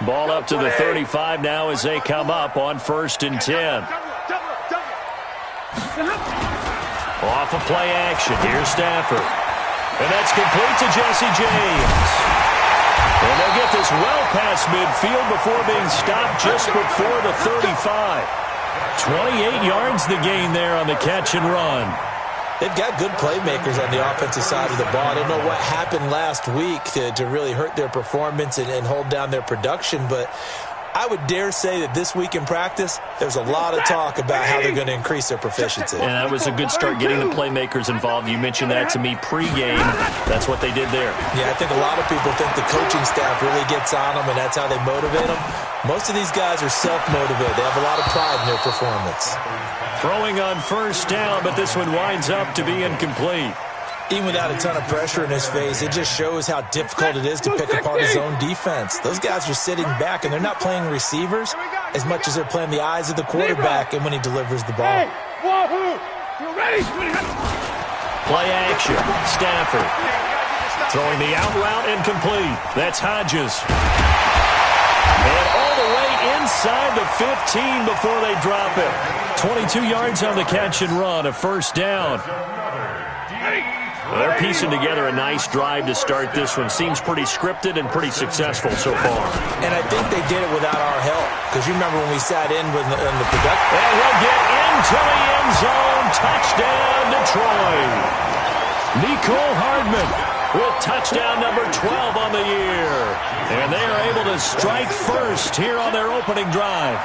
Ball up to the 35 now as they come up on 1st and 10. Off of play action. Here's Stafford. And that's complete to Jesse James. And they'll get this well past midfield before being stopped just before the 35. 28 yards the gain there on the catch and run. They've got good playmakers on the offensive side of the ball. I don't know what happened last week to really hurt their performance and hold down their production, but I would dare say that this week in practice, there's a lot of talk about how they're going to increase their proficiency. And that was a good start getting the playmakers involved. You mentioned that to me pregame. That's what they did there. Yeah, I think a lot of people think the coaching staff really gets on them, and that's how they motivate them. Most of these guys are self-motivated. They have a lot of pride in their performance. Throwing on 1st down, but this one winds up to be incomplete. Even without a ton of pressure in his face, it just shows how difficult it is to pick apart his own defense. Those guys are sitting back, and they're not playing receivers as much as they're playing the eyes of the quarterback and when he delivers the ball. Play action. Stafford throwing the out route incomplete. That's Hodges. And all the way inside the 15 before they drop it. 22 yards on the catch and run, a 1st down. They're piecing together a nice drive to start this one. Seems pretty scripted and pretty successful so far. And I think they did it without our help. Because you remember when we sat in with the production. And he'll get into the end zone. Touchdown, Detroit. Nicole Hardman with touchdown number 12 on the year. And they are able to strike first here on their opening drive.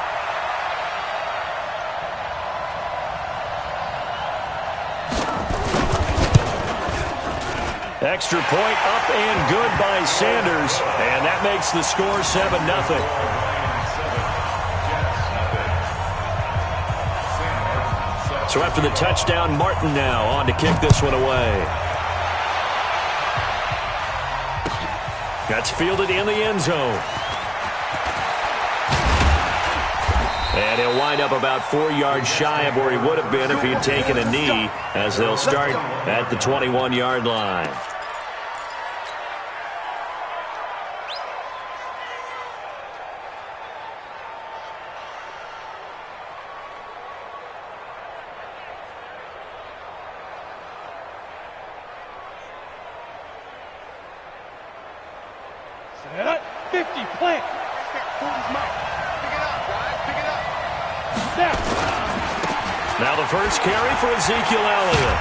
Extra point up and good by Sanders. And that makes the score 7-0. So after the touchdown, Martin now on to kick this one away. That's fielded in the end zone. And he'll wind up about 4 yards shy of where he would have been if he'd taken a knee, as they'll start at the 21-yard line. Set up, 50, plant. Now the first carry for Ezekiel Elliott.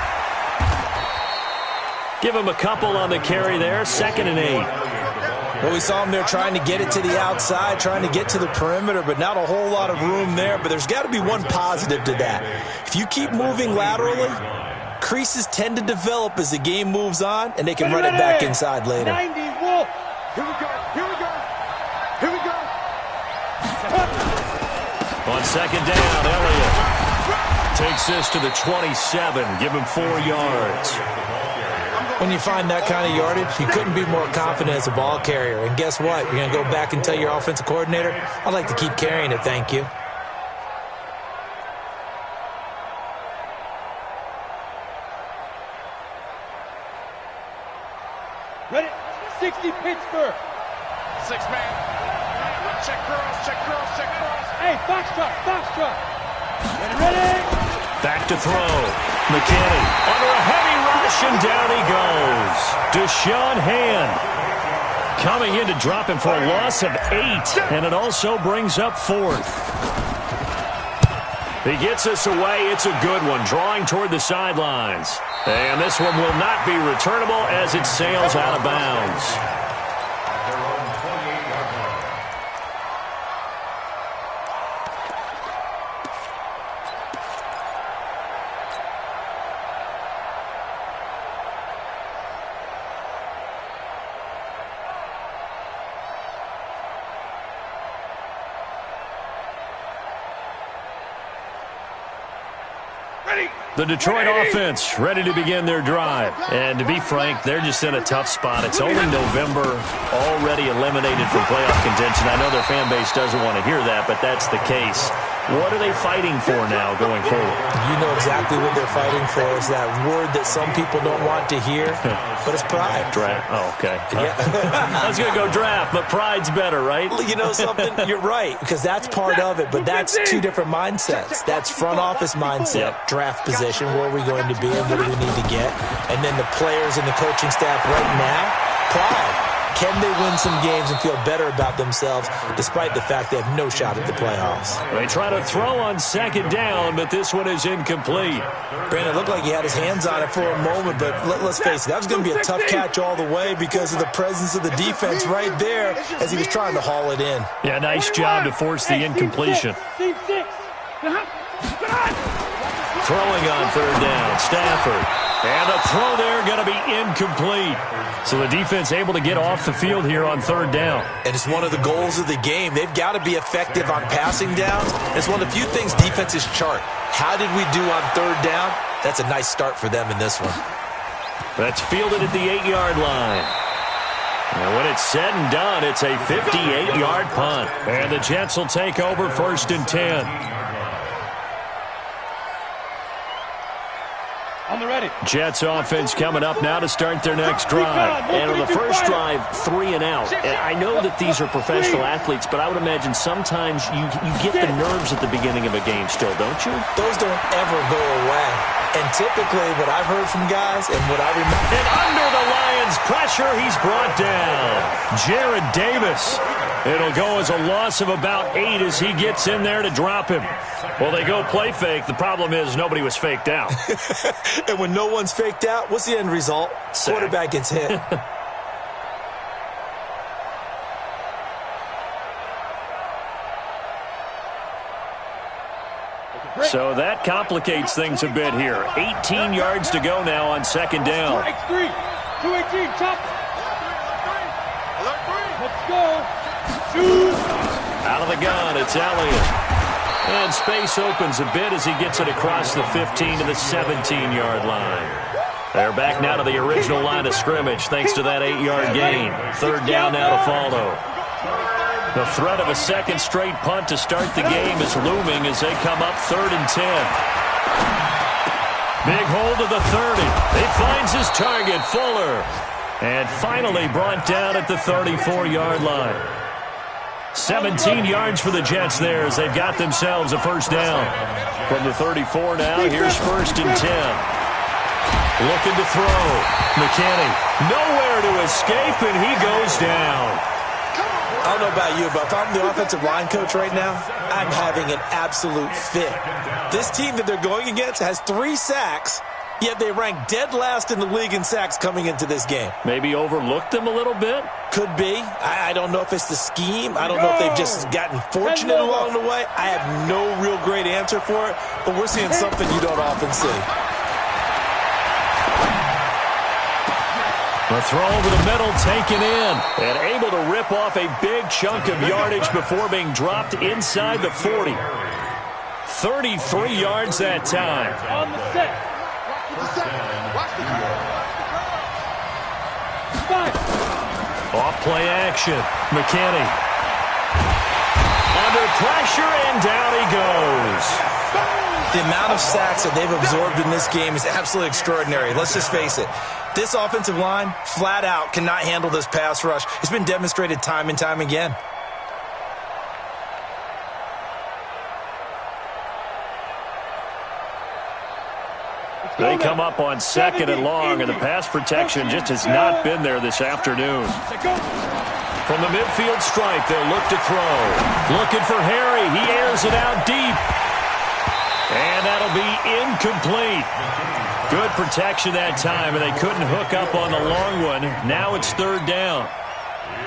Give him a couple on the carry there, 2nd and 8. Well, we saw him there trying to get it to the outside, trying to get to the perimeter, but not a whole lot of room there. But there's got to be one positive to that. If you keep moving laterally, creases tend to develop as the game moves on, and they can run it back inside later. 90, Wolf. Here we go, here we go, here we go. On 2nd down, Elliott takes this to the 27. Give him 4 yards. When you find that kind of yardage, you couldn't be more confident as a ball carrier. And guess what? You're going to go back and tell your offensive coordinator, I'd like to keep carrying it, thank you. Ready? 60 Pittsburgh. 6-man. Check cross, check cross, check cross. Hey, Foxtrot, Foxtrot. Ready? Back to throw. McKinney under a heavy rush, and down he goes. Deshaun Hand coming in to drop him for a loss of 8, and it also brings up 4th. He gets us away. It's a good one, drawing toward the sidelines. And this one will not be returnable as it sails out of bounds. The Detroit offense ready to begin their drive. And to be frank, they're just in a tough spot. It's only November, already eliminated from playoff contention. I know their fan base doesn't want to hear that, but that's the case. What are they fighting for now going forward? You know exactly what they're fighting for. Is that word that some people don't want to hear, but it's pride. Draft. Oh, okay. Yeah. I was going to go draft, but pride's better, right? You know something? You're right, because that's part of it, but that's two different mindsets. That's front office mindset, draft position, where are we going to be and what do we need to get? And then the players and the coaching staff right now, pride. Can they win some games and feel better about themselves despite the fact they have no shot at the playoffs? They try to throw on second down, but this one is incomplete. Brandon, it looked like he had his hands on it for a moment, but let's face it, that was going to be a tough catch all the way because of the presence of the defense right there as he was trying to haul it in. Yeah, nice job to force the incompletion. Throwing on third down, Stafford. And the throw there going to be incomplete. So the defense able to get off the field here on third down. And it's one of the goals of the game. They've got to be effective on passing downs. It's one of the few things defenses chart. How did we do on third down? That's a nice start for them in this one. That's fielded at the 8-yard line. And when it's said and done, it's a 58-yard punt. And the Jets will take over 1st and 10. On the ready. Jets offense coming up now to start their next drive. And on the first drive, 3 and out. And I know that these are professional athletes, but I would imagine sometimes you get the nerves at the beginning of a game still, don't you? Those don't ever go away. And typically what I've heard from guys and what I remember. And under the Lions' pressure, he's brought down. Jared Davis. It'll go as a loss of about 8 as he gets in there to drop him. Well, they go play fake. The problem is nobody was faked out. And when no one's faked out, what's the end result? Sack. Quarterback gets hit. So that complicates things a bit here. 18 yards to go now on second down. 218, chop. Let's go. Shoot. Out of the gun, it's Elliott. And space opens a bit as he gets it across the 15 to the 17-yard line. They're back now to the original line of scrimmage thanks to that 8-yard gain. Third down now to follow. The threat of a second straight punt to start the game is looming as they come up 3rd and 10. Big hold of the 30. It finds his target, Fuller. And finally brought down at the 34-yard line. 17 yards for the Jets there as they've got themselves a first down. From the 34 now, here's 1st and 10. Looking to throw. McKinney nowhere to escape, and he goes down. I don't know about you, but if I'm the offensive line coach right now, I'm having an absolute fit. This team that they're going against has 3 sacks, yet they rank dead last in the league in sacks coming into this game. Maybe overlooked them a little bit? Could be. I don't know if it's the scheme. I don't know if they've just gotten fortunate along the way. I have no real great answer for it, but we're seeing something you don't often see. The throw over the middle taken in and able to rip off a big chunk of yardage before being dropped inside the 40. 33 yards that time. On the set. Off play action. McKinney. Under pressure and down he goes. The amount of sacks that they've absorbed in this game is absolutely extraordinary. Let's just face it. This offensive line, flat out, cannot handle this pass rush. It's been demonstrated time and time again. They come up on 2nd and long, and the pass protection just has not been there this afternoon. From the midfield stripe, they'll look to throw. Looking for Harry. He airs it out deep. And that'll be incomplete. Good protection that time, and they couldn't hook up on the long one. Now it's 3rd down.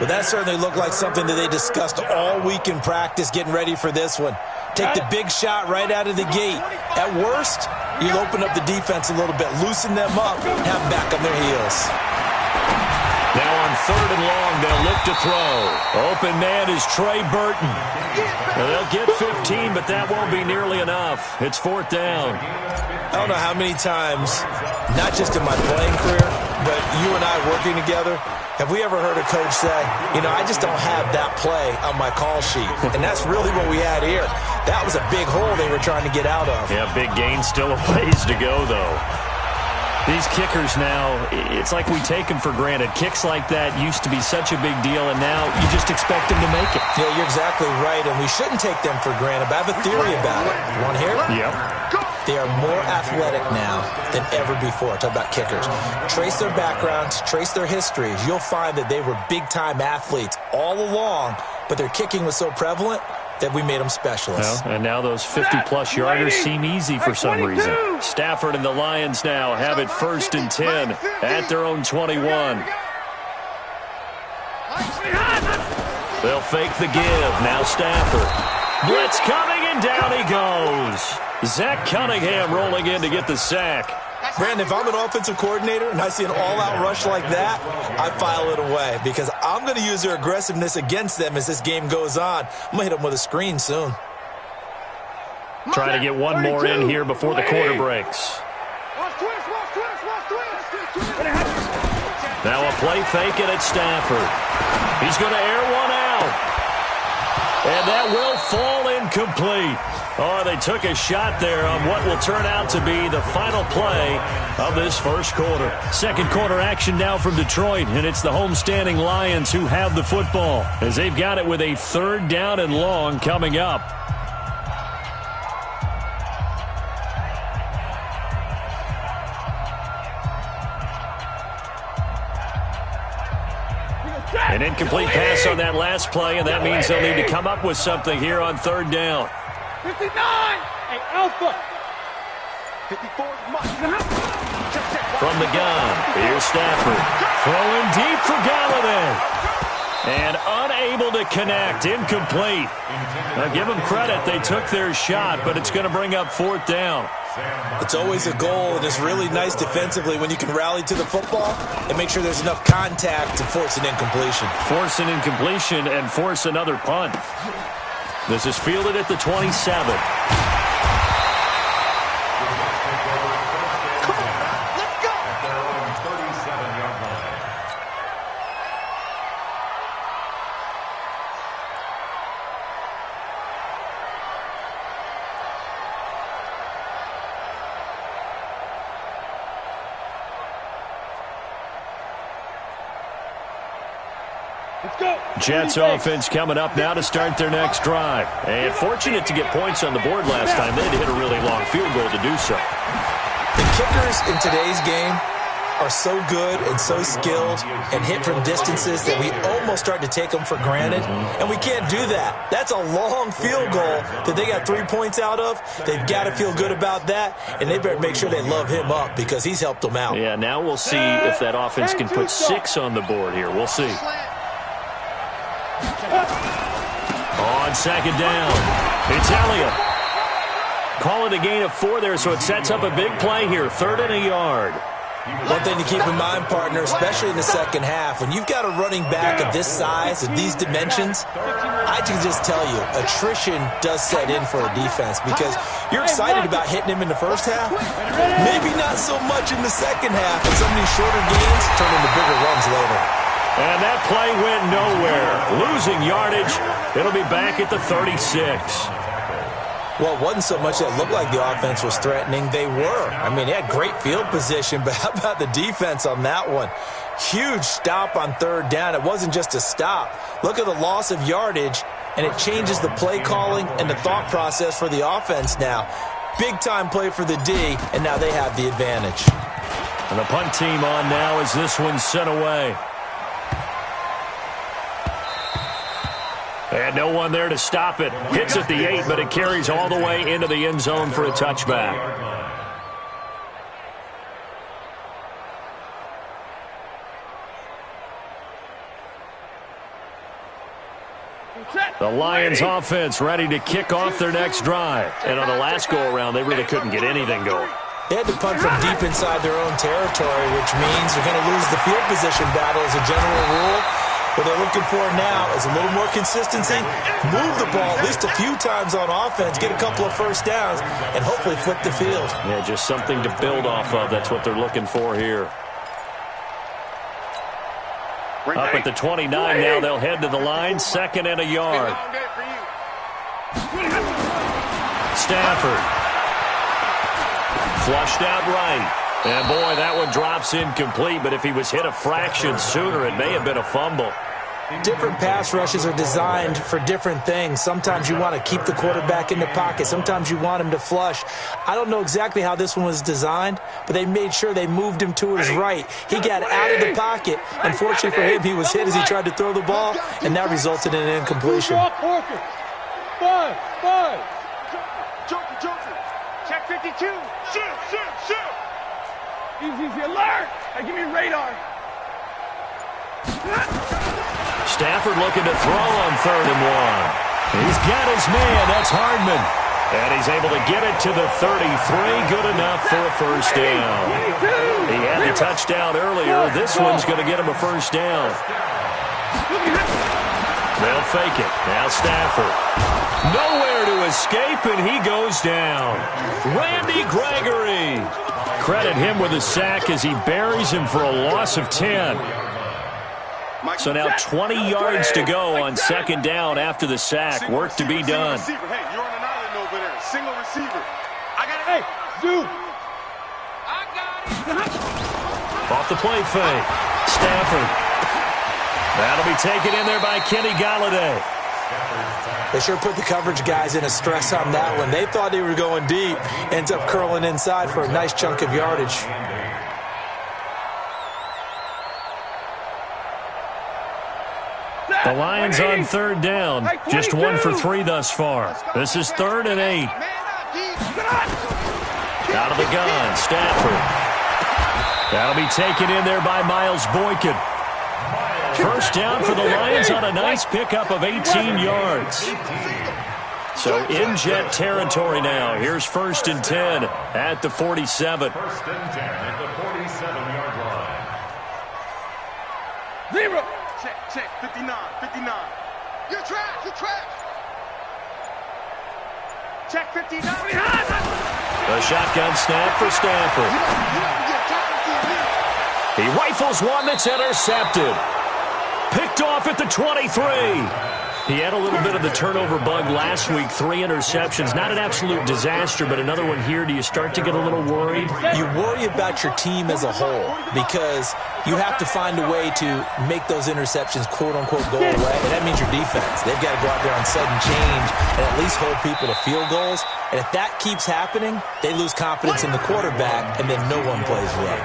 But that certainly looked like something that they discussed all week in practice getting ready for this one. Take the big shot right out of the gate. At worst, you'll open up the defense a little bit, loosen them up, and have them back on their heels. Now on 3rd and long, they'll look to throw. Open man is Trey Burton. Now they'll get 15, but that won't be nearly enough. It's 4th down. I don't know how many times, not just in my playing career, but you and I working together, Have we ever heard a coach say, I just don't have that play on my call sheet? And that's really what we had here. That was a big hole they were trying to get out of. Yeah, big gain, still a ways to go, though. These kickers now, it's like we take them for granted. Kicks like that used to be such a big deal, and now you just expect them to make it. Yeah, you're exactly right, and we shouldn't take them for granted, but I have a theory about it. You want to hear it? Yep. They are more athletic now than ever before. Talk about kickers. Trace their backgrounds, trace their histories. You'll find that they were big-time athletes all along, but their kicking was so prevalent that we made them specialists. Well, and now those 50-plus yarders seem easy for some reason. Stafford and the Lions now have it 1st and 10 at their own 21. They'll fake the give. Now Stafford. Blitz coming, and down he goes. Zach Cunningham rolling in to get the sack. Brandon, if I'm an offensive coordinator and I see an all-out rush like that, I file it away because I'm going to use their aggressiveness against them as this game goes on. I'm going to hit them with a screen soon. Trying to get one more in here before the quarter breaks. Now a play fake it at Stafford. He's going to air one out. And that will fall incomplete. Oh, they took a shot there on what will turn out to be the final play of this first quarter. Second quarter action now from Detroit, and it's the homestanding Lions who have the football as they've got it with a 3rd down and long coming up. An incomplete pass on that last play, and that means they'll need to come up with something here on 3rd down. 59! Hey, Alpha! 54 From the gun, here's Stafford. Throwing deep for Galladay. And unable to connect, incomplete. Now give them credit, they took their shot, but it's going to bring up 4th down. It's always a goal, and it's really nice defensively when you can rally to the football and make sure there's enough contact to force an incompletion. Force an incompletion and force another punt. This is fielded at the 27. Jets offense coming up now to start their next drive. And fortunate to get points on the board last time. They had to hit a really long field goal to do so. The kickers in today's game are so good and so skilled and hit from distances that we almost start to take them for granted. And we can't do that. That's a long field goal that they got 3 points out of. They've got to feel good about that, and they better make sure they love him up because he's helped them out. Yeah, now we'll see if that offense can put 6 on the board here. We'll see. On 2nd down, it's Elliott. Call it a gain of 4 there, so it sets up a big play here, 3rd and a yard. One thing to keep in mind, partner, especially in the second half, when you've got a running back of this size, of these dimensions, I can just tell you, attrition does set in for a defense because you're excited about hitting him in the first half, maybe not so much in the second half, and some of these shorter gains turn into bigger runs later. And that play went nowhere. Losing yardage. It'll be back at the 36. Well, it wasn't so much that it looked like the offense was threatening. They were. I mean, they had great field position, but how about the defense on that one? Huge stop on 3rd down. It wasn't just a stop. Look at the loss of yardage, and it changes the play calling and the thought process for the offense now. Big-time play for the D, and now they have the advantage. And the punt team on now as this one's sent away. And no one there to stop it. Hits at the 8, but it carries all the way into the end zone for a touchback. The Lions offense ready to kick off their next drive. And on the last go-around, they really couldn't get anything going. They had to punt from deep inside their own territory, which means they're going to lose the field position battle as a general rule. What they're looking for now is a little more consistency, move the ball at least a few times on offense, get a couple of first downs, and hopefully flip the field. Yeah, just something to build off of. That's what they're looking for here. Up at the 29 now, they'll head to the line, 2nd and a yard. Stafford. Flushed out right. And, boy, that one drops incomplete, but if he was hit a fraction sooner, it may have been a fumble. Different pass rushes are designed for different things. Sometimes you want to keep the quarterback in the pocket. Sometimes you want him to flush. I don't know exactly how this one was designed, but they made sure they moved him to his right. He got out of the pocket. Unfortunately for him, he was hit as he tried to throw the ball, and that resulted in an incompletion. Five. Joker. Check 52. Shoot. Easy, alert. Hey, give me radar. Stafford looking to throw on 3rd and 1. He's got his man. That's Hardman. And he's able to get it to the 33. Good enough for a first down. He had the touchdown earlier. This one's going to get him a first down. They'll fake it. Now Stafford. Nowhere to escape, and he goes down. Randy Gregory. Credit him with a sack as he buries him for a loss of 10. So now 20 yards to go on 2nd down after the sack. Work to be done. Hey, you're on an island over there. Single receiver. I got it. Hey, dude. I got it. Off the play fake. Stafford. That'll be taken in there by Kenny Galladay. They sure put the coverage guys in a stress on that one. They thought they were going deep. Ends up curling inside for a nice chunk of yardage. The Lions on 3rd down. Just 1 for 3 thus far. This is 3rd and 8. Out of the gun, Stafford. That'll be taken in there by Miles Boykin. First down for the Lions on a nice pickup of 18 yards. So in jet territory now. Here's 1st and 10 at the 47. 1st and 10 at the 47-yard line. Zero. Check. 59. You're trash. Check 59. The shotgun snap for Stafford. He rifles one that's intercepted. Picked off at the 23. He had a little bit of the turnover bug last week. 3 interceptions. Not an absolute disaster, but another one here. Do you start to get a little worried? You worry about your team as a whole because you have to find a way to make those interceptions, quote-unquote, go away. And that means your defense. They've got to go out there on sudden change and at least hold people to field goals. And if that keeps happening, they lose confidence in the quarterback, and then no one plays well.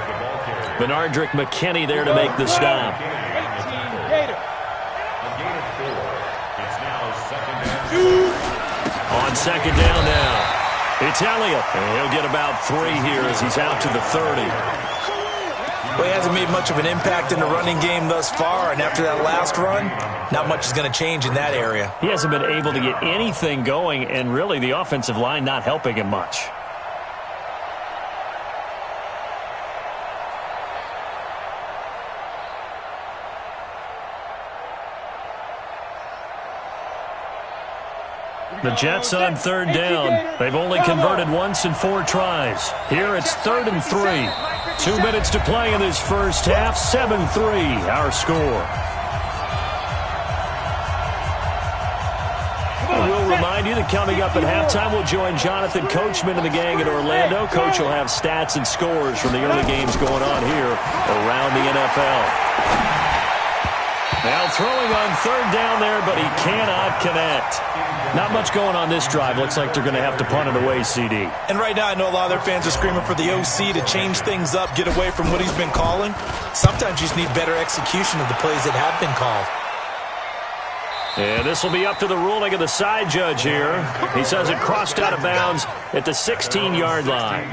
Benardrick McKinney there to make the stop. On 2nd down now. It's Elliott. And he'll get about 3 here as he's out to the 30. Well, he hasn't made much of an impact in the running game thus far, and after that last run, not much is going to change in that area. He hasn't been able to get anything going, and really the offensive line not helping him much. The Jets on 3rd down. They've only converted once in 4 tries. Here it's 3rd and 3. 2 minutes to play in this first half. 7-3 our score. We'll remind you that coming up at halftime, we'll join Jonathan Coachman and the gang in Orlando. Coach will have stats and scores from the early games going on here around the NFL. Now throwing on 3rd down there, but he cannot connect. Not much going on this drive. Looks like they're going to have to punt it away, CD. And right now I know a lot of their fans are screaming for the OC to change things up, get away from what he's been calling. Sometimes you just need better execution of the plays that have been called. And this will be up to the ruling of the side judge here. He says it crossed out of bounds at the 16-yard line.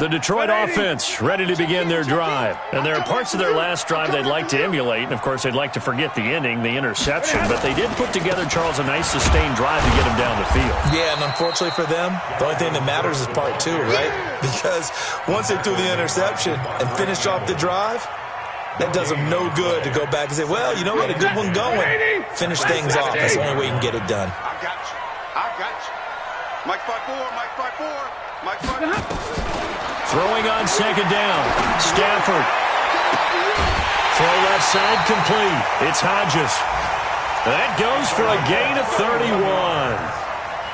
The Detroit offense ready to begin their drive. And there are parts of their last drive they'd like to emulate. And, of course, they'd like to forget the ending, the interception. But they did put together, Charles, a nice sustained drive to get him down the field. Yeah, and unfortunately for them, the only thing that matters is part 2, right? Because once they threw the interception and finished off the drive, That does them no good to go back and say, well, you know what, a good one going. Finish things off. That's the only way you can get it done. I got you. I got you. Mike 5-4, Mike 5-4, Mike 5-4. Throwing on second down. Stafford. Throw left side complete. It's Hodges. That goes for a gain of 31.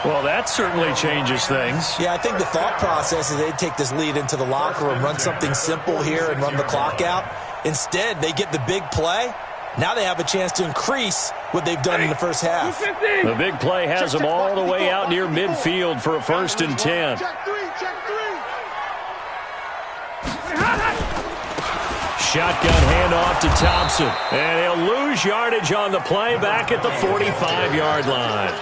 Well, that certainly changes things. Yeah, I think the thought process is they'd take this lead into the locker room, run something simple here and run the clock out. Instead, they get the big play. Now they have a chance to increase what they've done in the first half. The big play has them all the way out near midfield for a 1st and 10. Check three. Shotgun handoff to Thompson. And he'll lose yardage on the play back at the 45-yard line.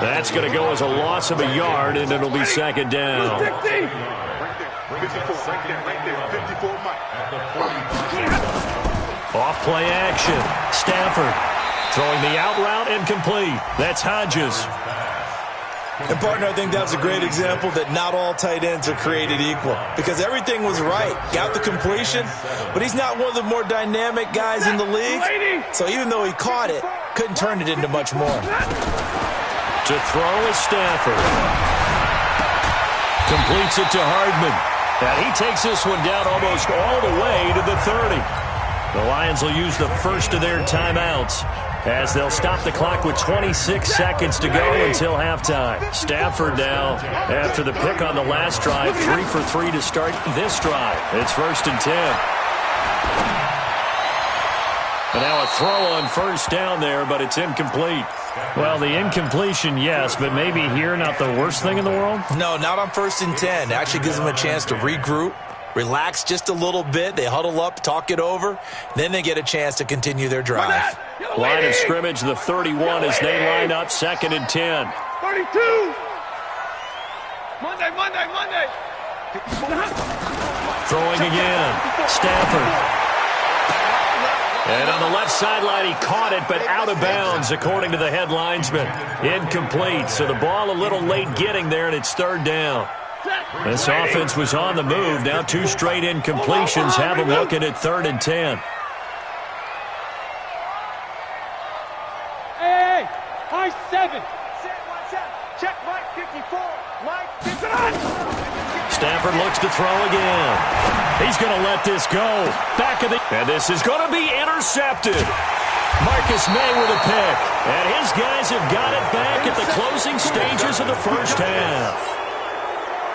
That's going to go as a loss of a yard, and it'll be second down. Right there. 54, Mike. Off play action. Stafford throwing the out route incomplete. That's Hodges. And, partner, I think that's a great example that not all tight ends are created equal because everything was right. Got the completion, but he's not one of the more dynamic guys in the league. So even though he caught it, couldn't turn it into much more. To throw is Stafford. Completes it to Hardman. And he takes this one down almost all the way to the 30. The Lions will use the first of their timeouts as they'll stop the clock with 26 seconds to go until halftime. Stafford now, after the pick on the last drive, 3 for 3 to start this drive. It's 1st and 10. And now a throw on first down there, but it's incomplete. Well, the incompletion, yes, but maybe here not the worst thing in the world? No, not on 1st and 10. It actually gives them a chance to regroup, relax just a little bit. They huddle up, talk it over. Then they get a chance to continue their drive. Line of scrimmage, the 31 as they line up 2nd and 10. 32. Monday. Throwing again. Stafford. And on the left sideline, he caught it, but out of bounds, according to the head linesman. Incomplete, so the ball a little late getting there, and it's 3rd down. This offense was on the move. Now 2 straight incompletions have them looking at 3rd and 10. Hey, high 7. Check Mike 54. Mike 54. Stafford looks to throw again. He's going to let this go. Back of the... And this is going to be intercepted. Marcus May with a pick. And his guys have got it back at the closing stages of the first half.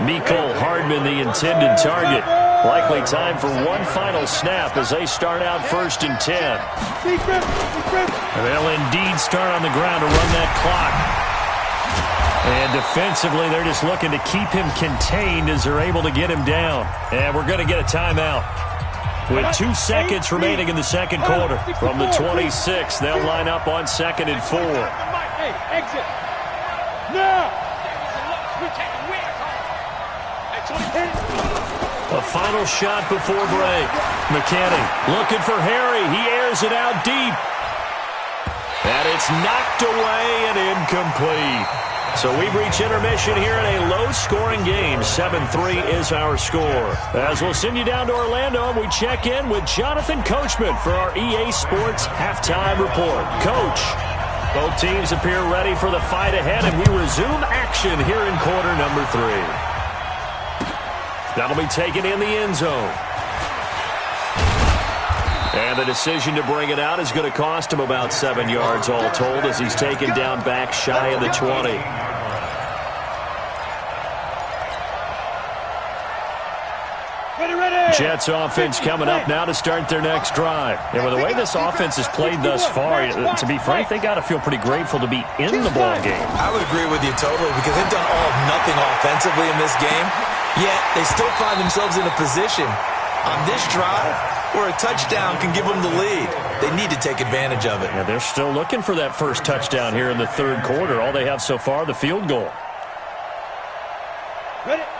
Mecole Hardman, the intended target. Likely time for one final snap as they start out 1st and 10. And they'll indeed start on the ground to run that clock. And defensively, they're just looking to keep him contained as they're able to get him down. And we're going to get a timeout. With 2 seconds remaining in the second quarter. From the 26, they'll line up on 2nd and 4. Hey, exit. Now. A final shot before break. McKinney looking for Harry. He airs it out deep. And it's knocked away and incomplete. So we've reached intermission here in a low-scoring game. 7-3 is our score. As we'll send you down to Orlando, we check in with Jonathan Coachman for our EA Sports Halftime Report. Coach, both teams appear ready for the fight ahead, and we resume action here in quarter number 3. That'll be taken in the end zone. And the decision to bring it out is going to cost him about 7 yards all told as he's taken down back shy of the 20. Jets offense coming up now to start their next drive. And with the way this offense has played thus far, to be frank, they got to feel pretty grateful to be in the ball game. I would agree with you totally because they've done all of nothing offensively in this game, yet they still find themselves in a position on this drive where a touchdown can give them the lead. They need to take advantage of it. Yeah, they're still looking for that first touchdown here in the third quarter. All they have so far, the field goal.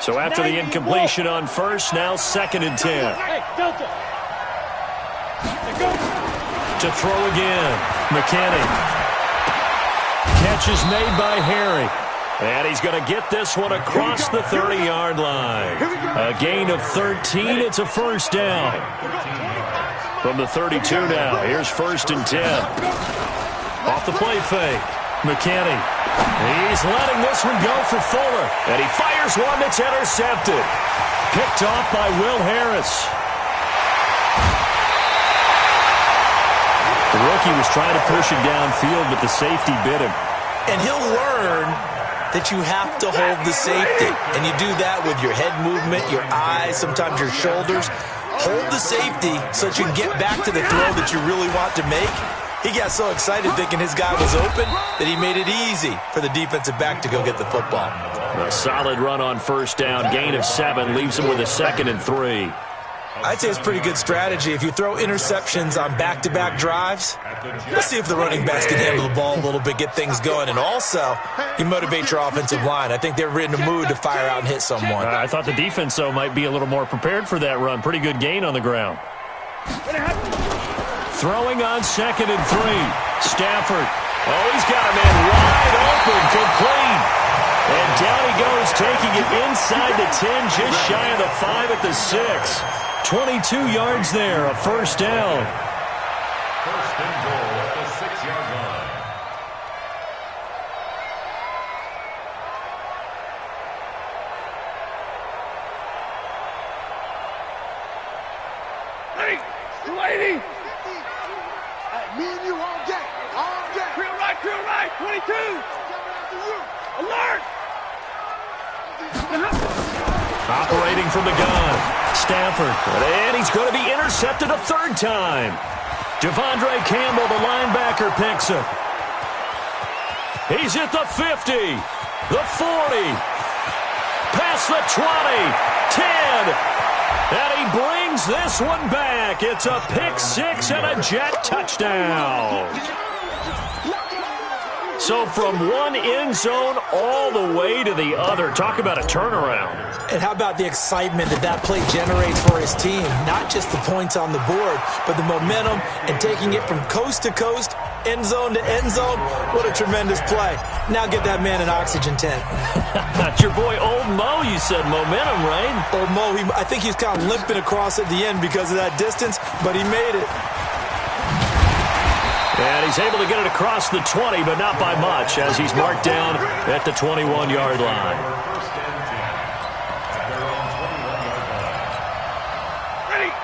So after the incompletion on first, now 2nd and 10. To throw again, McKinney. Catch is made by Harry. And he's going to get this one across the 30-yard line. A gain of 13. It's a first down. From the 32 now, here's 1st and 10. Off the play fake. McKinney. He's letting this one go for Fuller. And he fires one that's intercepted. Picked off by Will Harris. The rookie was trying to push it downfield, but the safety bit him. And he'll learn that you have to hold the safety. And you do that with your head movement, your eyes, sometimes your shoulders. Hold the safety so that you can get back to the throw that you really want to make. He got so excited thinking his guy was open that he made it easy for the defensive back to go get the football. A solid run on 1st down. Gain of 7 leaves him with a 2nd and 3. I'd say it's pretty good strategy. If you throw interceptions on back-to-back drives, let's see if the running backs can handle the ball a little bit, get things going. And also, you motivate your offensive line. I think they're in a mood to fire out and hit someone. I thought the defense, though, might be a little more prepared for that run. Pretty good gain on the ground. Throwing on 2nd and 3. Stafford. Oh, he's got a man wide open, complete. And down he goes, taking it inside the 10, just shy of the 5 at the 6. 22 yards there, a 1st down. 1st and goal at the 6-yard line. Lady! Me and you all day. All day. Creel right, 22! Alert! Operating from the gun. Stafford. And he's going to be intercepted a 3rd time. Devondre Campbell, the linebacker, picks him. He's at the 50, the 40, past the 20, 10. And he brings this one back. It's a pick 6 and a Jet touchdown. So from one end zone all the way to the other. Talk about a turnaround. And how about the excitement that play generates for his team? Not just the points on the board, but the momentum and taking it from coast to coast, end zone to end zone. What a tremendous play. Now get that man an oxygen tent. That's your boy Old Mo, you said. Momentum, right? Old Mo, I think he's kind of limping across at the end because of that distance, but he made it. And he's able to get it across the 20, but not by much, as he's marked down at the 21-yard line.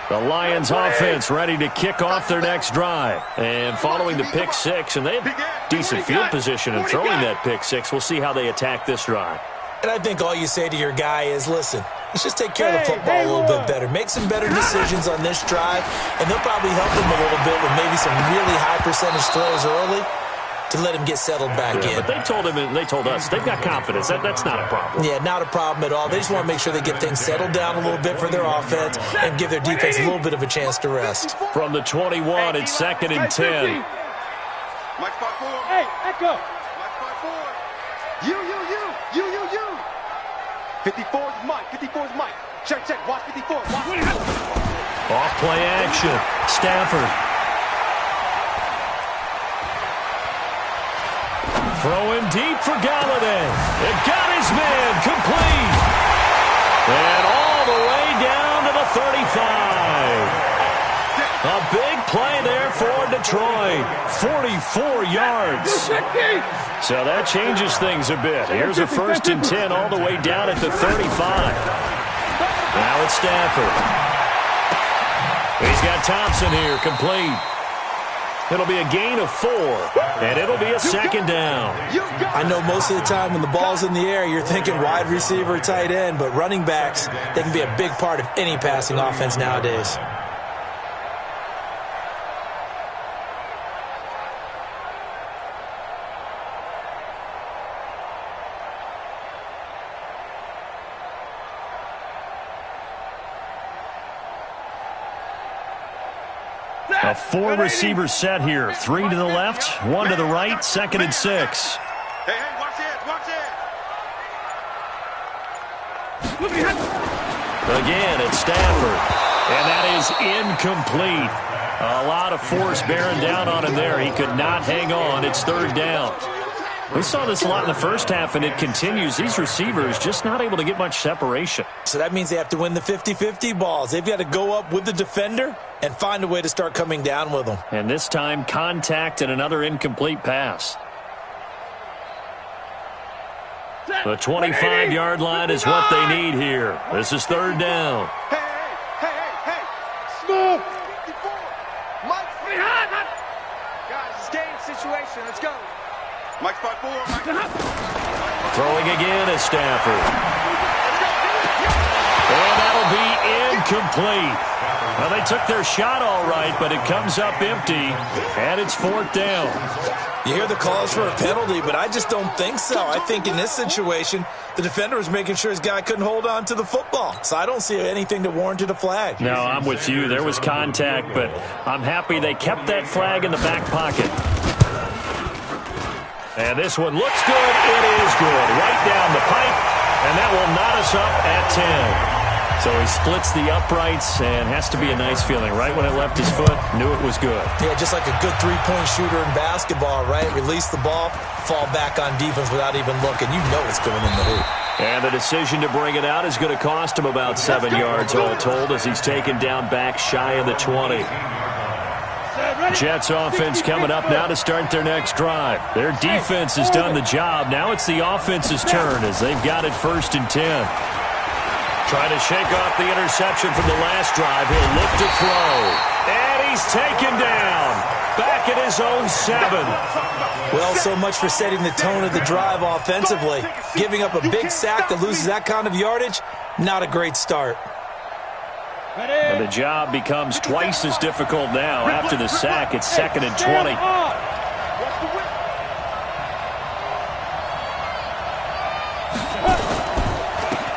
The Lions offense ready to kick off their next drive. And following the pick 6, and they have decent field position in throwing that pick 6. We'll see how they attack this drive. And I think all you say to your guy is, listen, let's just take care of the football a little bit better. Make some better decisions on this drive, and they'll probably help him a little bit with maybe some really high percentage throws early to let him get settled back in. But they told him, and they told us, they've got confidence. That's not a problem. Yeah, not a problem at all. They just want to make sure they get things settled down a little bit for their offense and give their defense a little bit of a chance to rest. From the 21, it's 2nd and 10. Mike 5-4. Hey, echo! Mike 5-4. You. 54 is Mike. 54 is Mike. Check. Watch 54. Watch. Off play action. Stafford. Throwing deep for Galladay. It got his man complete. And all the way down to the 35. A big play there for Detroit. 44 yards. So that changes things a bit. Here's a 1st and 10 all the way down at the 35. Now it's Stafford. He's got Thompson here, complete. It'll be a gain of 4, and it'll be a 2nd down. I know most of the time when the ball's in the air, you're thinking wide receiver, tight end, but running backs, they can be a big part of any passing offense nowadays. A 4-receiver set here. 3 to the left, 1 to the right, 2nd and 6. Hey, watch it. Again, it's Stafford. And that is incomplete. A lot of force bearing down on him there. He could not hang on. It's 3rd down. We saw this a lot in the first half, and it continues. These receivers just not able to get much separation. So that means they have to win the 50-50 balls. They've got to go up with the defender and find a way to start coming down with them. And this time, contact and another incomplete pass. The 25-yard line is what they need here. This is third down. Hey. Smooth. Mike. Guys, it's game situation. Let's go. Mike spot 4. Mike. Throwing again is Stafford. And that'll be incomplete. Well, they took their shot all right, but it comes up empty, and it's fourth down. You hear the calls for a penalty, but I just don't think so. I think in this situation, the defender was making sure his guy couldn't hold on to the football. So I don't see anything to warrant a flag. No, I'm with you. There was contact, but I'm happy they kept that flag in the back pocket. And this one looks good. It is good. Right down the pipe, and that will knot us up at 10. So he splits the uprights, and has to be a nice feeling. Right when it left his foot, knew it was good. Yeah, just like a good three-point shooter in basketball, right? Release the ball, fall back on defense without even looking. You know it's going in the hoop. And the decision to bring it out is going to cost him about 7 yards all told as he's taken down back shy of the 20. Jets offense coming up now to start their next drive. Their defense has done the job. Now it's the offense's turn as they've got it 1st and 10. Trying to shake off the interception from the last drive. He'll look to throw. And he's taken down. Back at his own 7. Well, so much for setting the tone of the drive offensively. Giving up a big sack that loses that kind of yardage, not a great start. And the job becomes twice as difficult now. After the sack, it's 2nd and 20.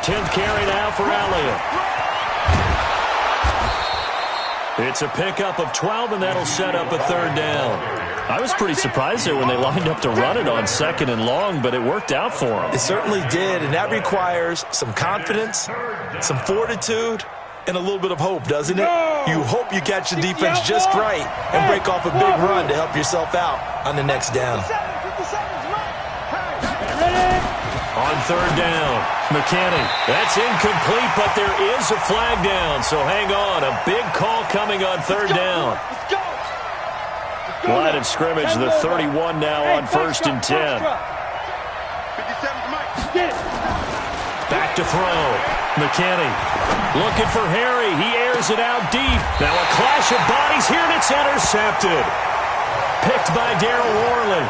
10th carry now for Elliott. It's a pickup of 12, and that'll set up a 3rd down. I was pretty surprised there when they lined up to run it on 2nd and long, but it worked out for them. It certainly did, and that requires some confidence, some fortitude, and a little bit of hope, doesn't it? You hope you catch the defense just right and break off a big run to help yourself out on the next down. On 3rd down, McKinney. That's incomplete, but there is a flag down, so hang on. A big call coming on 3rd down. Line of scrimmage, the 31 now on 1st and 10. Back to throw. McKinney looking for Harry. He airs it out deep. Now a clash of bodies here, and it's intercepted. Picked by Darryl Worley.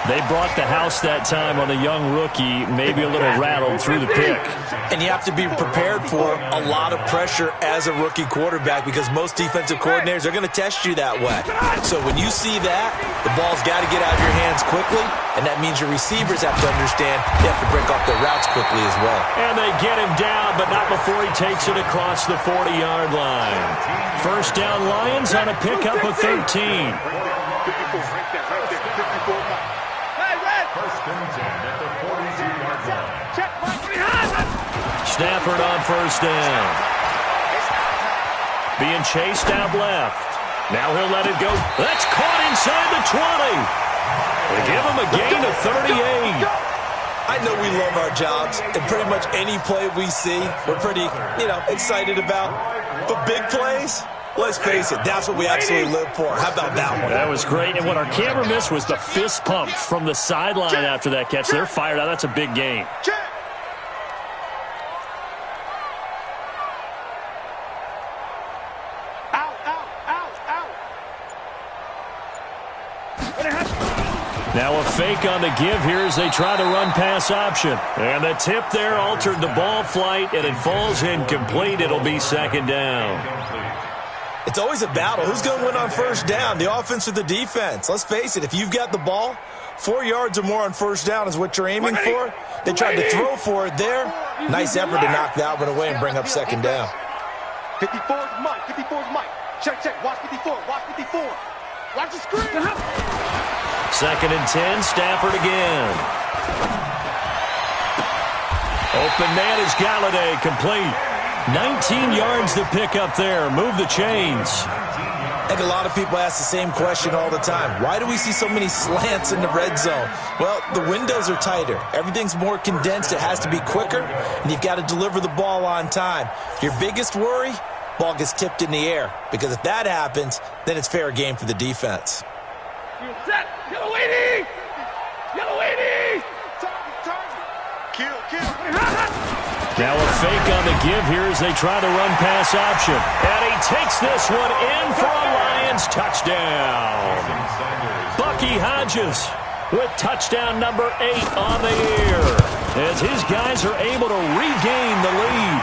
They brought the house that time on a young rookie, maybe a little rattled through the pick. And you have to be prepared for a lot of pressure as a rookie quarterback because most defensive coordinators are going to test you that way. So when you see that, the ball's got to get out of your hands quickly, and that means your receivers have to understand they have to break off their routes quickly as well. And they get him down, but not before he takes it across the 40-yard line. 1st down Lions on a pickup of 13. Stafford on 1st down. Being chased out left. Now he'll let it go. That's caught inside the 20. They give him a gain of 38. I know we love our jobs, and pretty much any play we see, we're pretty, excited about. But big plays, let's face it, that's what we absolutely live for. How about that one? That was great. And what our camera missed was the fist pump from the sideline after that catch. They're fired out. That's a big gain. Now a fake on the give here as they try to run pass option. And the tip there altered the ball flight, and it falls incomplete. It'll be 2nd down. It's always a battle. Who's going to win on 1st down, the offense or the defense? Let's face it, if you've got the ball, 4 yards or more on 1st down is what you're aiming for. They tried to throw for it there. Nice effort to knock that one away and bring up 2nd down. 54's Mike. 54's Mike. Check. Watch 54. Watch 54. Watch the screen. 2nd and 10, Stafford again. Open man is Galladay, complete. 19 yards to pick up there. Move the chains. I think a lot of people ask the same question all the time. Why do we see so many slants in the red zone? Well, the windows are tighter. Everything's more condensed. It has to be quicker, and you've got to deliver the ball on time. Your biggest worry? Ball gets tipped in the air, because if that happens, then it's fair game for the defense. Set. Yellow 80. Yellow 80. Kill. Now a fake on the give here as they try the run-pass option. And he takes this one in for a Lions touchdown. Bucky Hodges with touchdown number 8 on the year as his guys are able to regain the lead.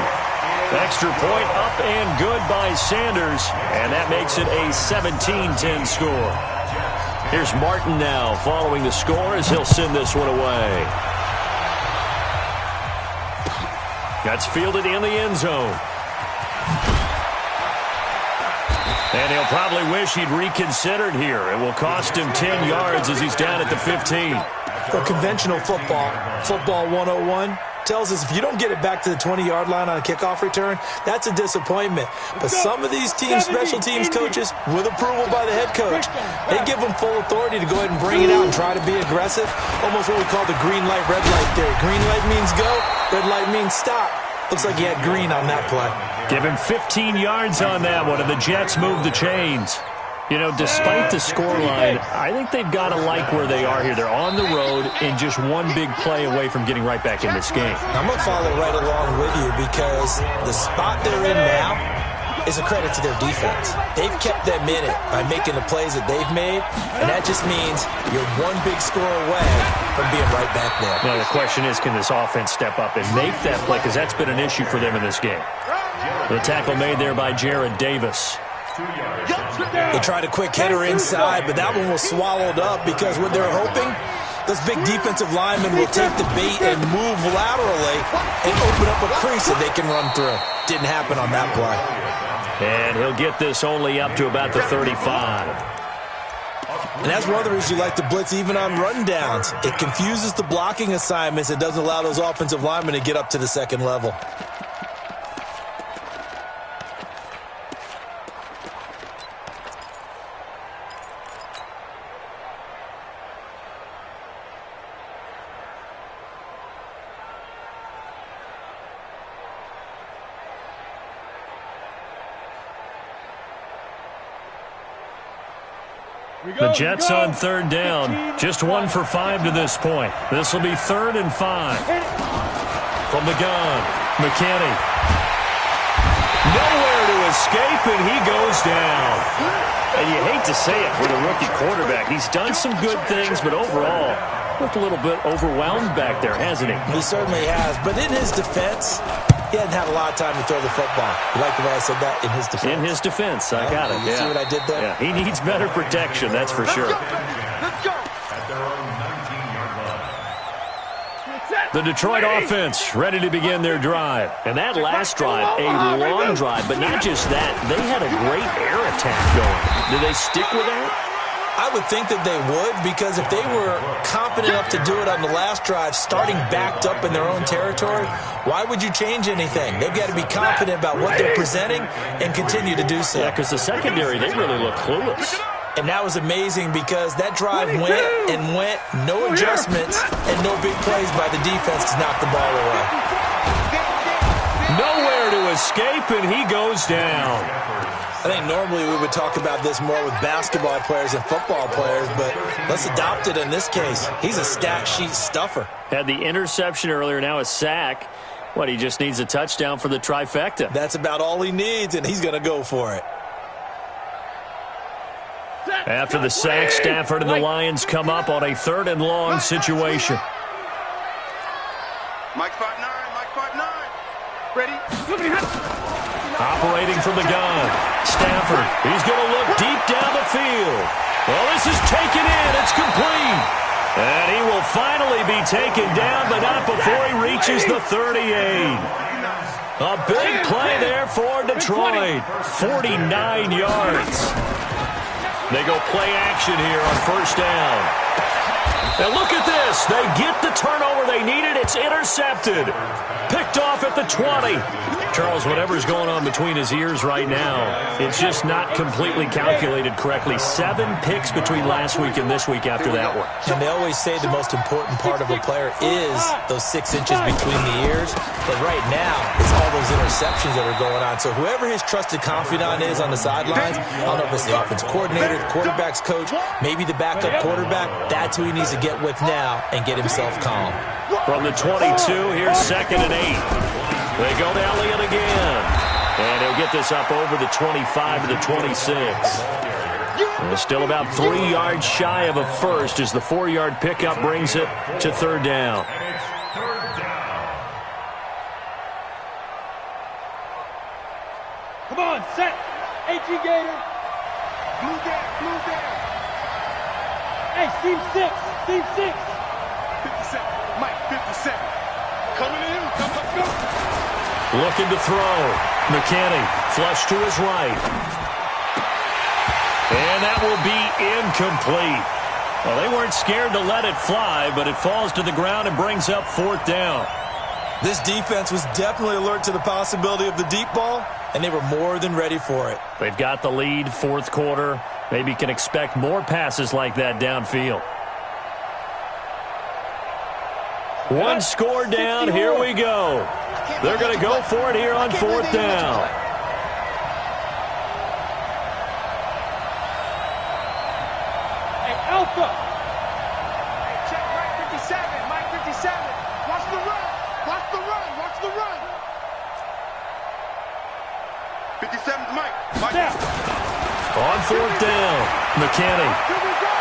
Extra point up and good by Sanders, and that makes it a 17-10 score. Here's Martin now following the score as he'll send this one away. That's fielded in the end zone. And he'll probably wish he'd reconsidered here. It will cost him 10 yards as he's down at the 15. For conventional football 101 tells us if you don't get it back to the 20-yard line on a kickoff return, that's a disappointment. But some of these special teams coaches, with approval by the head coach, they give them full authority to go ahead and bring it out and try to be aggressive. Almost what we call the green light, red light theory. Green light means go, red light means stop. Looks like he had green on that play. Give him 15 yards on that one, and the Jets move the chains. You know, despite the scoreline, I think they've got to like where they are here. They're on the road and just one big play away from getting right back in this game. I'm going to follow right along with you because the spot they're in now is a credit to their defense. They've kept them in it by making the plays that they've made, and that just means you're one big score away from being right back there. Now, the question is, can this offense step up and make that play? Because that's been an issue for them in this game. The tackle made there by Jared Davis. They tried a quick hitter inside, but that one was swallowed up because what they're hoping, those big defensive linemen will take the bait and move laterally and open up a crease that they can run through. Didn't happen on that play. And he'll get this only up to about the 35. And that's one of the reasons you like to blitz even on rundowns. It confuses the blocking assignments. It doesn't allow those offensive linemen to get up to the second level. The Jets on third down. Just 1 for 5 to this point. This will be 3rd and 5. From the gun, McKinney. Nowhere to escape, and he goes down. And you hate to say it for the rookie quarterback. He's done some good things, but overall, looked a little bit overwhelmed back there, hasn't he? He certainly has. But in his defense, he hadn't had a lot of time to throw the football. You like the way I said that? In his defense. In his defense. I got it. You see what I did there? Yeah, he needs better protection, that's for sure. Let's go. The Detroit offense ready to begin their drive. And that last drive, a long drive, but not just that. They had a great air attack going. Do they stick with that? I would think that they would, because if they were confident enough to do it on the last drive, starting backed up in their own territory, why would you change anything? They've got to be confident about what they're presenting and continue to do so. Yeah, because the secondary, they really look clueless. And that was amazing because that drive went and went, no adjustments, and no big plays by the defense to knock the ball away. Nowhere to escape, and he goes down. I think normally we would talk about this more with basketball players and football players, but let's adopt it in this case. He's a stat sheet stuffer. Had the interception earlier, now a sack. What, he just needs a touchdown for the trifecta. That's about all he needs, and he's going to go for it. After the sack, Stafford and the Lions come up on a 3rd and long situation. Mike 5'9", Mike 5'9". Ready? Operating from the gun. Stafford, he's going to look deep down the field. Well, this is taken in. It's complete. And he will finally be taken down, but not before he reaches the 38. A big play there for Detroit. 49 yards. They go play action here on 1st down. Now look at this. Yes, they get the turnover they needed. It's intercepted. Picked off at the 20. Charles, whatever's going on between his ears right now, it's just not completely calculated correctly. 7 picks between last week and this week after that one. And they always say the most important part of a player is those 6 inches between the ears. But right now, it's all those interceptions that are going on. So whoever his trusted confidant is on the sidelines, I don't know if it's the offense coordinator, the quarterback's coach, maybe the backup quarterback, that's who he needs to get with now and get himself calm. From the 22, here's 2nd and 8. They go to Elliott again. And he'll get this up over the 25 to the 26. And still about 3 yards shy of a first as the 4-yard pickup brings it to 3rd down. Come on, set. HE Gator. Blue down, blue down. Hey, seam 6, seam 6. 57, Mike, 57. Coming in, come. Looking to throw. McKinney, flush to his right. And that will be incomplete. Well, they weren't scared to let it fly, but it falls to the ground and brings up 4th down. This defense was definitely alert to the possibility of the deep ball, and they were more than ready for it. They've got the lead, 4th quarter. Maybe can expect more passes like that downfield. 1 score down. Here we go. They're going to go for it here on 4th down. Hey, Alpha. Hey, check Mike 57, Mike 57. Watch the run. Watch the run. Watch the run. 57's Mike. Mike. On 4th down, McKinney. Here we go.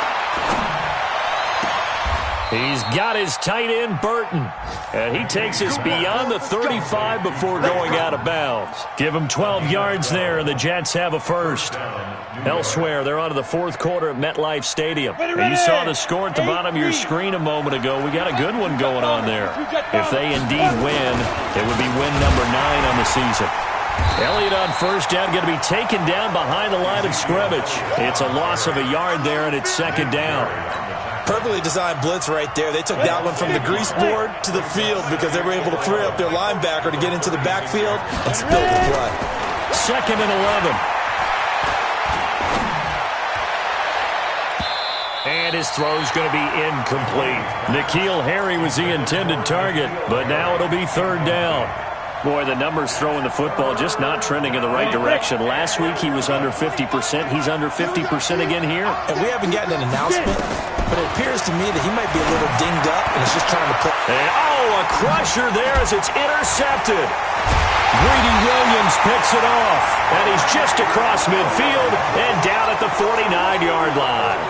He's got his tight end, Burton. And he takes us beyond the 35 before going out of bounds. Give him 12 yards there, and the Jets have a first. Elsewhere, they're on to the 4th quarter at MetLife Stadium. And you saw the score at the bottom of your screen a moment ago. We got a good one going on there. If they indeed win, it would be win number 9 on the season. Elliott on 1st down, going to be taken down behind the line of scrimmage. It's a loss of a yard there, and it's 2nd down. Perfectly designed blitz right there. They took that one from the grease board to the field because they were able to free up their linebacker to get into the backfield and spill the play. 2nd and 11. And his throw's going to be incomplete. N'Keal Harry was the intended target, but now it'll be 3rd down. Boy, the numbers throwing the football just not trending in the right direction. Last week he was under 50%. He's under 50% again here. And we haven't gotten an announcement, but it appears to me that he might be a little dinged up and is just trying to put... And, a crusher there as it's intercepted. Greedy Williams picks it off. And he's just across midfield and down at the 49-yard line.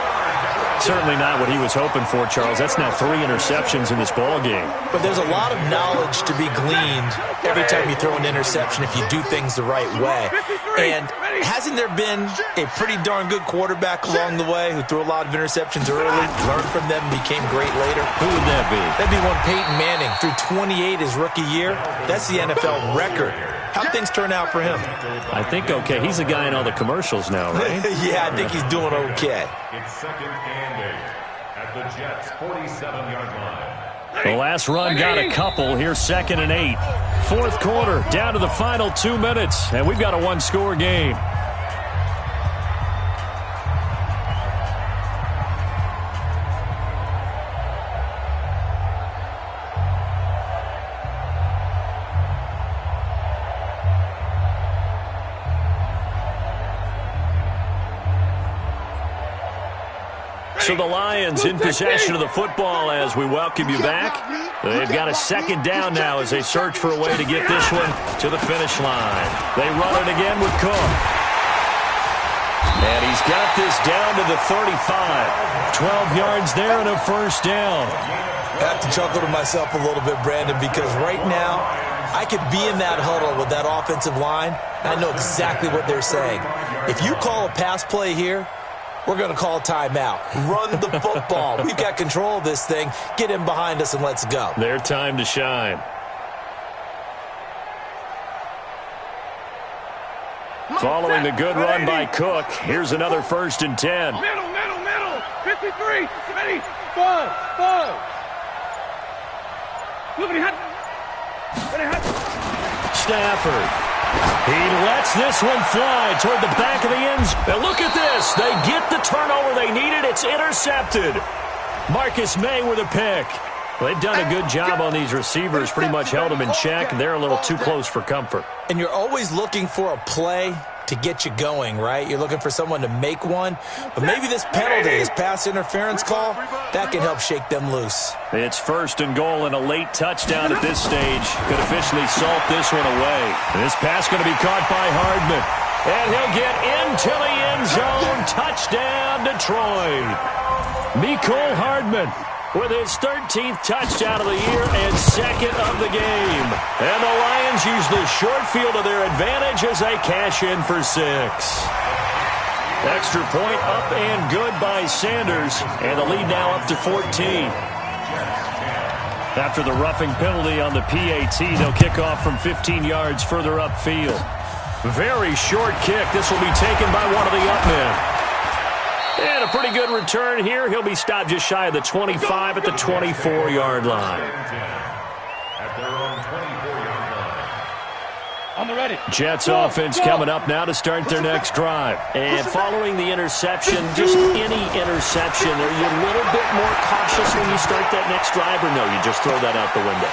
Certainly not what he was hoping for, Charles. That's now 3 interceptions in this ball game. But there's a lot of knowledge to be gleaned every time you throw an interception if you do things the right way. And hasn't there been a pretty darn good quarterback along the way who threw a lot of interceptions early, learned from them, became great later? Who would that be? That'd be one Peyton Manning. Threw 28 his rookie year. That's the NFL record. How'd things turn out for him? I think okay. He's the guy in all the commercials now, right? Yeah, I think he's doing okay. It's 2nd and 8 at the Jets' 47-yard line. The last run got a couple. Here's 2nd and 8. 4th quarter, down to the final 2 minutes, and we've got a 1-score game. So the Lions in possession of the football as we welcome you back. They've got a 2nd down now as they search for a way to get this one to the finish line. They run it again with Cook. And he's got this down to the 35. 12 yards there and a 1st down. I have to chuckle to myself a little bit, Brandon, because right now I could be in that huddle with that offensive line, and I know exactly what they're saying. If you call a pass play here, we're going to call timeout. Run the football. We've got control of this thing. Get him behind us and let's go. Their time to shine. Following the good run by Cook, here's another 1st and 10. Middle. 53. Ready. 5. Stafford. He lets this one fly toward the back of the end zone. Now look at this. They get the turnover they needed. It's intercepted. Marcus May with a pick. Well, they've done a good job on these receivers, pretty much held them in check, and they're a little too close for comfort. And you're always looking for a play to get you going, right? You're looking for someone to make one. But maybe this penalty, this pass interference call, that can help shake them loose. It's 1st and goal and a late touchdown at this stage. Could officially salt this one away. And this pass going to be caught by Hardman. And he'll get into the end zone. Touchdown, Detroit. Mecole Hardman with his 13th touchdown of the year and 2nd of the game. And the Lions use the short field to their advantage as they cash in for 6. Extra point up and good by Sanders, and the lead now up to 14. After the roughing penalty on the PAT, they'll kick off from 15 yards further upfield. Very short kick. This will be taken by one of the up men. And a pretty good return here. He'll be stopped just shy of the 25 at the 24-yard line. At their own 24-yard line. On the ready. Jets offense coming up now to start their next drive. And following the interception, just any interception, are you a little bit more cautious when you start that next drive, or no, you just throw that out the window?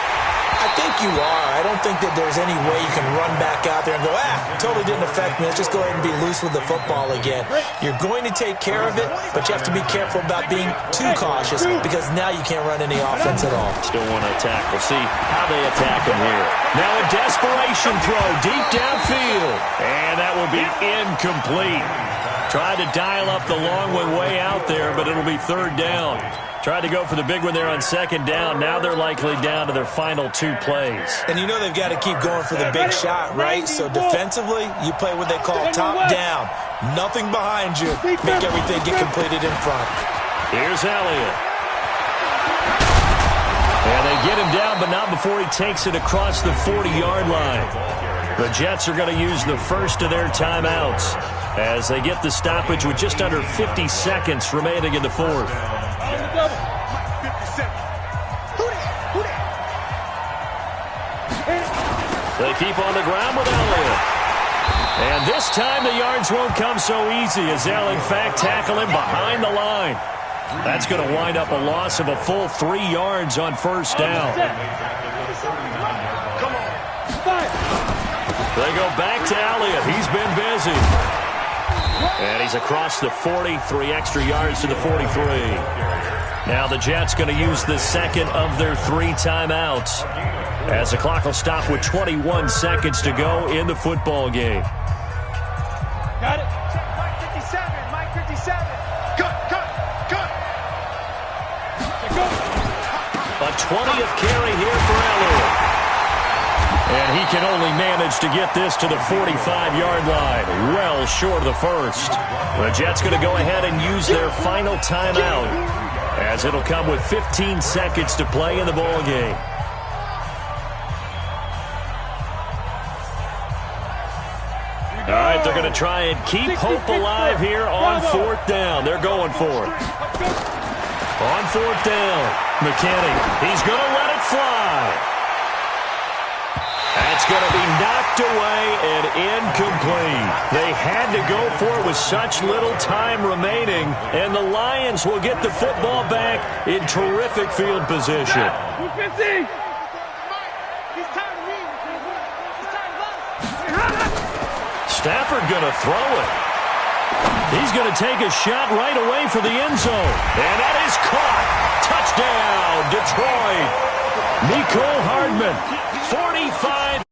I think you are. I don't think that there's any way you can run back out there and go, totally didn't affect me. Let's just go ahead and be loose with the football again. You're going to take care of it, but you have to be careful about being too cautious because now you can't run any offense at all. Still want to attack. We'll see how they attack him here. Now a desperation throw deep downfield. And that will be incomplete. Tried to dial up the long one way out there, but it'll be 3rd down. Tried to go for the big one there on 2nd down. Now they're likely down to their final 2 plays. And you know they've got to keep going for the big shot, right? So defensively, you play what they call top down. Nothing behind you. Make everything get completed in front. Here's Elliott. And they get him down, but not before he takes it across the 40-yard line. The Jets are going to use the first of their timeouts as they get the stoppage with just under 50 seconds remaining in the 4th. They keep on the ground with Elliott. And this time the yards won't come so easy as they'll, in fact, tackle him behind the line. That's going to wind up a loss of a full 3 yards on 1st down. They go back to Elliott. He's been busy. And he's across the 40, 3 extra yards to the 43. Now the Jets going to use the 2nd of their 3 timeouts as the clock will stop with 21 seconds to go in the football game. Got it. Check Mike 57. Mike 57. Cut. A 20th carry here for Elliott. And he can only manage to get this to the 45-yard line, well short of the 1st. The Jets going to go ahead and use their final timeout as it'll come with 15 seconds to play in the ball game. All right, they're going to try and keep hope alive here on 4th down. They're going for it. On 4th down, McKinney. He's going to let it fly. That's going to be knocked away and incomplete. They had to go for it with such little time remaining, and the Lions will get the football back in terrific field position. Stafford going to throw it. He's going to take a shot right away for the end zone. And that is caught. Touchdown, Detroit. Mecole Hardman, 45.